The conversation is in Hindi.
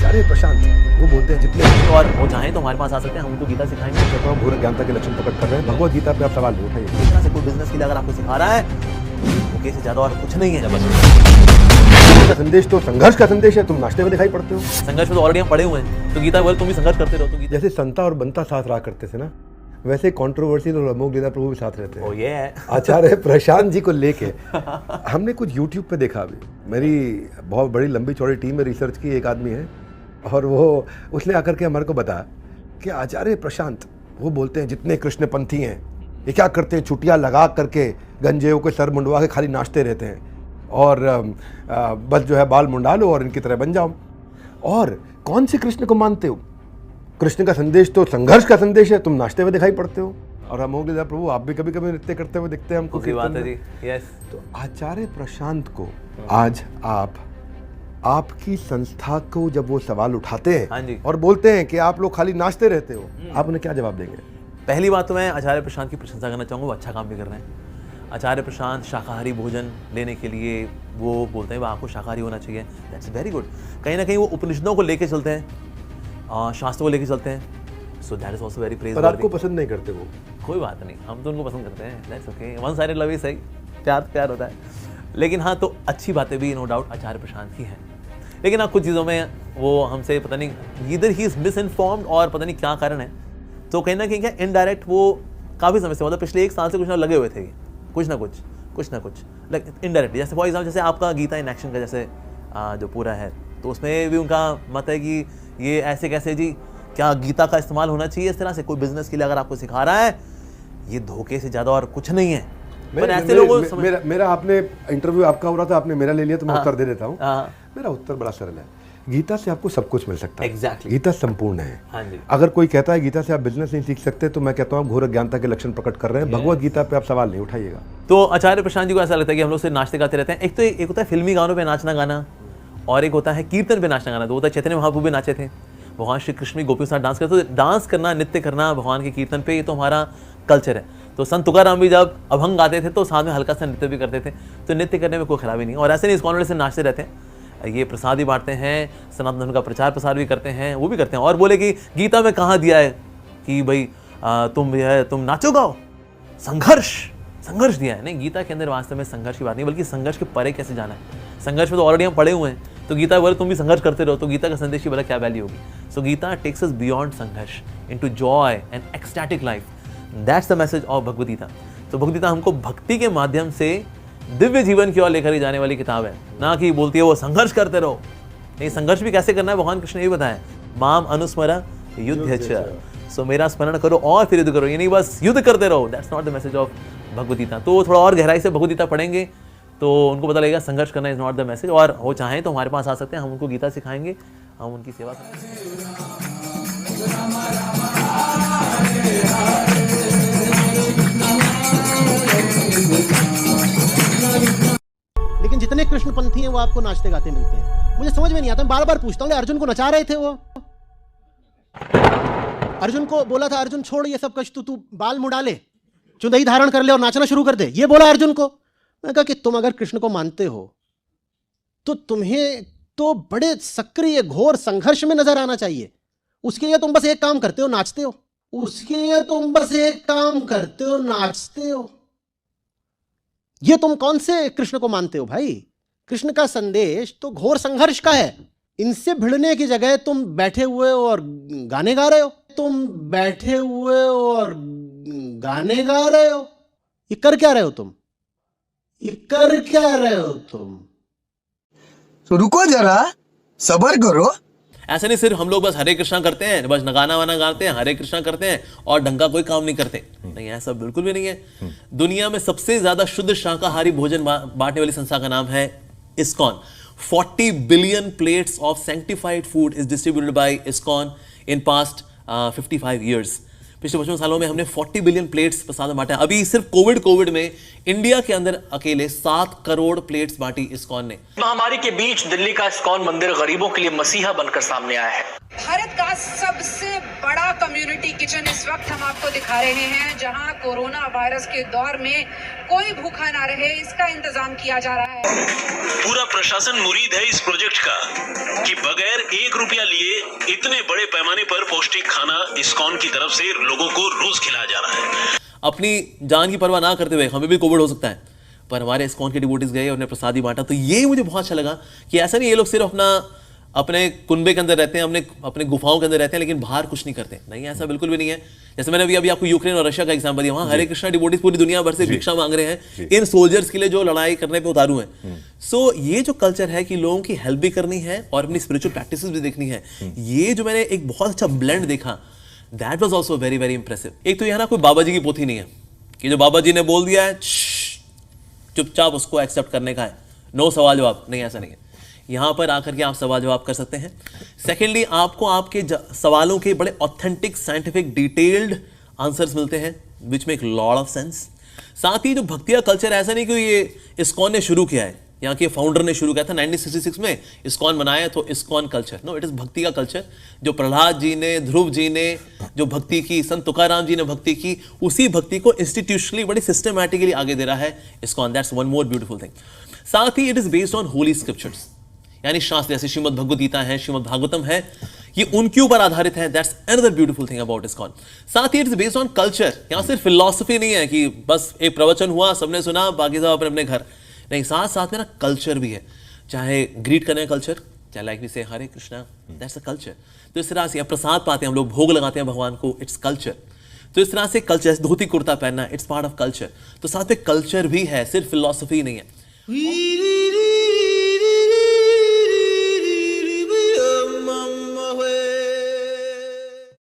आचार्य प्रशांत वो बोलते हैं जितने और वो चाहें तो हमारे पास आ सकते हैं, हम उनको गीता सिखाएंगे। कहता हूँ घोर अज्ञानता के लक्षण प्रकट कर रहे हैं। भगवत गीता पे आप सवाल नहीं उठाइए। इस तरह से कोई बिजनेस के लिए अगर आपको सिखा रहा है ओके से ज्यादा और कुछ नहीं है। का संदेश तो संघर्ष का संदेश है, तुम नाचते हुए दिखाई पड़ते हो। संघर्ष में तो ऑलरेडी हम पड़े हुए हैं, तो गीता बोले तुम भी संघर्ष करते रहो। तो गीता जैसे संता और बंता साथ रहा करते थे ना, वैसे कंट्रोवर्सी और अमोघ लीला प्रभु भी साथ रहते हैं। ये है आचार्य प्रशांत जी को लेके हमने कुछ यूट्यूब पे देखा। अभी मेरी बहुत बड़ी लंबी चौड़ी टीम में रिसर्च की एक आदमी है, और वो उसने आकर के हमारे को बताया कि आचार्य प्रशांत वो बोलते हैं जितने कृष्णपंथी हैं ये क्या करते हैं, छुट्टियाँ लगा करके गंजेओं के सर मुंडवा के खाली नाचते रहते हैं, और बस जो है बाल मुंडा लो और इनकी तरह बन जाओ। और कौन से कृष्ण को मानते हो? कृष्ण का संदेश तो संघर्ष का संदेश है, तुम नाचते हुए दिखाई पड़ते हो। और अमोघ लीला प्रभु आप भी कभी कभी नृत्य करते हुए दिखते हैं हमको। बात है जी। यस। तो आचार्य प्रशांत को आज आपकी संस्था को जब वो सवाल उठाते हैं, हाँ जी, और बोलते हैं कि आप लोग खाली नाचते रहते हो, आप उन्हें क्या जवाब देंगे? पहली बात तो मैं आचार्य प्रशांत की प्रशंसा करना चाहूँगा, वो अच्छा काम भी कर रहे हैं। आचार्य प्रशांत शाकाहारी भोजन लेने के लिए वो बोलते हैं आपको शाकाहारी होना चाहिए। That's very good. कहीं ना कहीं वो उपनिषदों को लेके चलते हैं, शास्त्रों को लेके चलते हैं। So that is also very praise. पर आपको पसंद नहीं करते वो? कोई बात नहीं, हम तो उनको पसंद करते हैं। That's okay, one sided love ही सही, प्यार होता है। लेकिन हाँ, तो अच्छी बातें भी नो डाउट आचार्य प्रशांत की हैं। लेकिन हाँ, कुछ चीज़ों में वो हमसे पता नहीं इधर ही इज मिस इन्फॉर्म्ड और पता नहीं क्या कारण है। तो कहीं ना कहीं क्या इनडायरेक्ट वो काफ़ी समय से, मतलब पिछले 1 साल से कुछ ना लगे हुए थे, कुछ ना कुछ लाइक इनडायरेक्ट। जैसे फॉर एग्जाम्पल जैसे आपका गीता इन एक्शन का जैसे जो पूरा है, तो उसमें भी उनका मत है कि ये ऐसे कैसे जी, क्या गीता का इस्तेमाल होना चाहिए इस तरह से? कोई बिजनेस के लिए अगर आपको सिखा रहा है, ये धोखे से ज़्यादा और कुछ नहीं है। पर ऐसे लोगों मेरा आपने इंटरव्यू आपका हो रहा था, आपने मेरा ले लिया, तो मैं उत्तर दे देता हूँ। मेरा उत्तर बड़ा सरल है, गीता से आपको सब कुछ मिल सकता है। Exactly. गीता संपूर्ण है। हाँ जी। अगर कोई कहता है गीता से आप बिजनेस नहीं सीख सकते, तो मैं कहता हूँ आप घोर अज्ञानता के लक्षण प्रकट कर रहे हैं। भगवत गीता पे आप सवाल नहीं उठाइएगा। तो आचार्य प्रशांत जी को ऐसा लगता है कि हम लोग से नाचते गाते रहते हैं। एक होता है फिल्मी गानों पे नाचना गाना, और एक होता है कीर्तन पे नाचना गाना। तो होता है चैतन्य महाप्रभु भी नाचे थे, भगवान श्री कृष्ण गोपियों के साथ डांस करते। तो डांस करना, नृत्य करना भगवान के कीर्तन पे, ये तो हमारा कल्चर है। तो संत तुकाराम भी जब अभंग गाते थे तो साथ में हल्का सा नृत्य भी करते थे। तो नृत्य करने में कोई खराबी नहीं। और ऐसे नहीं इस से नाचते रहते हैं, ये प्रसाद भी बांटते हैं, सनातन धर्म का प्रचार प्रसार भी करते हैं, वो भी करते हैं। और बोले कि गीता में कहाँ दिया है कि भाई तुम नाचो गाओ, संघर्ष दिया है? नहीं, गीता के अंदर वास्तव में संघर्ष की बात नहीं, बल्कि संघर्ष के परे कैसे जाना है। संघर्ष में तो ऑलरेडी हम पड़े हुए हैं, तो गीता बोले तुम भी संघर्ष करते रहो, तो गीता का संदेश की बोला क्या वैल्यू होगी? So Gita takes us beyond संघर्ष into joy and ecstatic life. That's the message of Bhagavad Gita. तो भगवद गीता हमको भक्ति के माध्यम से दिव्य जीवन की ओर लेकर ही जाने वाली किताब है, ना कि बोलती है वो संघर्ष करते रहो। नहीं, संघर्ष भी कैसे करना है भगवान कृष्ण ने ये बताया, माम अनुस्मर युद्ध। सो मेरा स्मरण करो और फिर युद्ध करो, ये नहीं बस युद्ध करते रहो। That's not the message of Bhagavad Gita. तो थोड़ा और गहराई से भगवद गीता पढ़ेंगे तो उनको पता लगेगा संघर्ष करना इज नॉट द मैसेज। और वो चाहें तो हमारे पास आ सकते हैं, हम उनको गीता सिखाएंगे, हम उनकी सेवा करेंगे। लेकिन जितने कृष्णपंथी हैं वो आपको नाचते गाते मिलते हैं। मुझे समझ में नहीं आता, मैं बार बार पूछता हूँ, अर्जुन को नचा रहे थे वो? अर्जुन को बोला था अर्जुन छोड़ ये सब कश, तू बाल मुड़ा ले, चुंदई धारण कर ले और नाचना शुरू कर दे, ये बोला अर्जुन को? मैं कहा कि तुम अगर कृष्ण को मानते हो तो तुम्हें तो बड़े सक्रिय घोर संघर्ष में नजर आना चाहिए। उसके लिए तुम बस एक काम करते हो, नाचते हो। ये तुम कौन से कृष्ण को मानते हो भाई? कृष्ण का संदेश तो घोर संघर्ष का है। इनसे भिड़ने की जगह तुम बैठे हुए और गाने गा रहे हो। ये कर क्या रहे हो तुम? तो रुको जरा, सब्र करो। ऐसा नहीं सिर्फ हम लोग बस हरे कृष्णा करते हैं, बस गाना वाना गाते हैं, हरे कृष्णा करते हैं और ढंग का कोई काम नहीं करते। नहीं, ऐसा बिल्कुल भी नहीं है। दुनिया में सबसे ज्यादा शुद्ध शाकाहारी भोजन बांटने वाली संस्था का नाम है ISKCON। 40 billion plates of sanctified food is distributed by ISKCON in past 55 years. पिछले 55 सालों में हमने 40 बिलियन प्लेट्स प्रसाद बांटा है। अभी सिर्फ कोविड में इंडिया के अंदर अकेले 7 करोड़ प्लेट्स बांटी ISKCON ने। महामारी के बीच दिल्ली का ISKCON मंदिर गरीबों के लिए मसीहा बनकर सामने आया है। भारत का सबसे बड़ा कम्युनिटी किचन इस वक्त हम आपको दिखा रहे हैं, जहां कोरोना वायरस के दौर में कोई भूखा ना रहे, इसका इंतजाम किया जा रहा है। पूरा प्रशासन मुरीद है इस प्रोजेक्ट का कि बगैर 1 रुपया लिए इतने बड़े पैमाने पर पौष्टिक खाना इस्कॉन की तरफ से लोगों को रोज खिलाया जा रहा है। अपनी जान की परवाह ना करते हुए, हमें भी कोविड हो सकता है, पर हमारे इस्कॉन के डिवोटीज गए और उन्हें प्रसाद ही बांटा। तो ये मुझे बहुत अच्छा लगा कि ऐसा नहीं ये लोग सिर्फ अपने कुनबे के अंदर रहते हैं, अपने गुफाओं के अंदर रहते हैं, लेकिन बाहर कुछ नहीं करते। नहीं, ऐसा बिल्कुल भी नहीं है। जैसे मैंने अभी आपको यूक्रेन और रशिया का एग्जांपल दिया, वहां हरे कृष्णा डिवोटीज पूरी दुनिया भर से भिक्षा मांग रहे हैं इन सोल्जर्स के लिए जो लड़ाई करने पे उतारू हैं। सो ये जो कल्चर है कि लोगों की हेल्प भी करनी है और अपनी स्पिरिचुअल प्रैक्टिसेस भी देखनी है, ये जो मैंने एक बहुत अच्छा ब्लेंड देखा, that was also very very impressive. एक तो यह ना कोई बाबा जी की पोथी नहीं है कि जो बाबा जी ने बोल दिया है चुपचाप उसको एक्सेप्ट करने का है, नो सवाल जवाब। नहीं, ऐसा नहीं है। यहां पर आकर के आप सवाल जवाब कर सकते हैं। सेकेंडली, आपको आपके सवालों के बड़े ऑथेंटिक साइंटिफिक डिटेल्ड आंसर्स मिलते हैं which make lot of sense. साथ ही जो भक्ति का कल्चर, ऐसा नहीं कि ये इस्कॉन ने शुरू किया है, यहाँ के फाउंडर ने शुरू किया था 1966 में इस्कॉन बनाया, तो ISKCON culture no, it is भक्ति का कल्चर। जो प्रहलाद जी ने, ध्रुव जी ने जो भक्ति की, संत तुकाराम जी ने भक्ति की, उसी भक्ति को इंस्टीट्यूशनली बड़ी सिस्टमैटिकली आगे दे रहा है ISKCON. That's one more beautiful thing. साथ ही it is based on holy scriptures, यानी शास्त्र, जैसे श्रीमद् भगवद गीता है, श्रीमद् भागवतम है, ये उनके ऊपर आधारित है। That's another beautiful thing about ISKCON. साथ ही it is based on culture. यहां सिर्फ फिलॉसफी नहीं है कि बस एक प्रवचन हुआ, सबने सुना, बाकी सब अपने अपने घर। नहीं, साथ साथ में ना कल्चर भी है, चाहे ग्रीट करने का कल्चर, चाहे लाइक वी से हरे कृष्णा, दैट्स अ कल्चर। तो इस तरह से प्रसाद पाते हैं हम लोग, भोग लगाते हैं भगवान को, इट्स कल्चर। तो इस तरह से कल्चर, धोती कुर्ता पहनना, इट्स पार्ट ऑफ कल्चर। तो साथ में कल्चर भी है, सिर्फ फिलॉसफी नहीं है।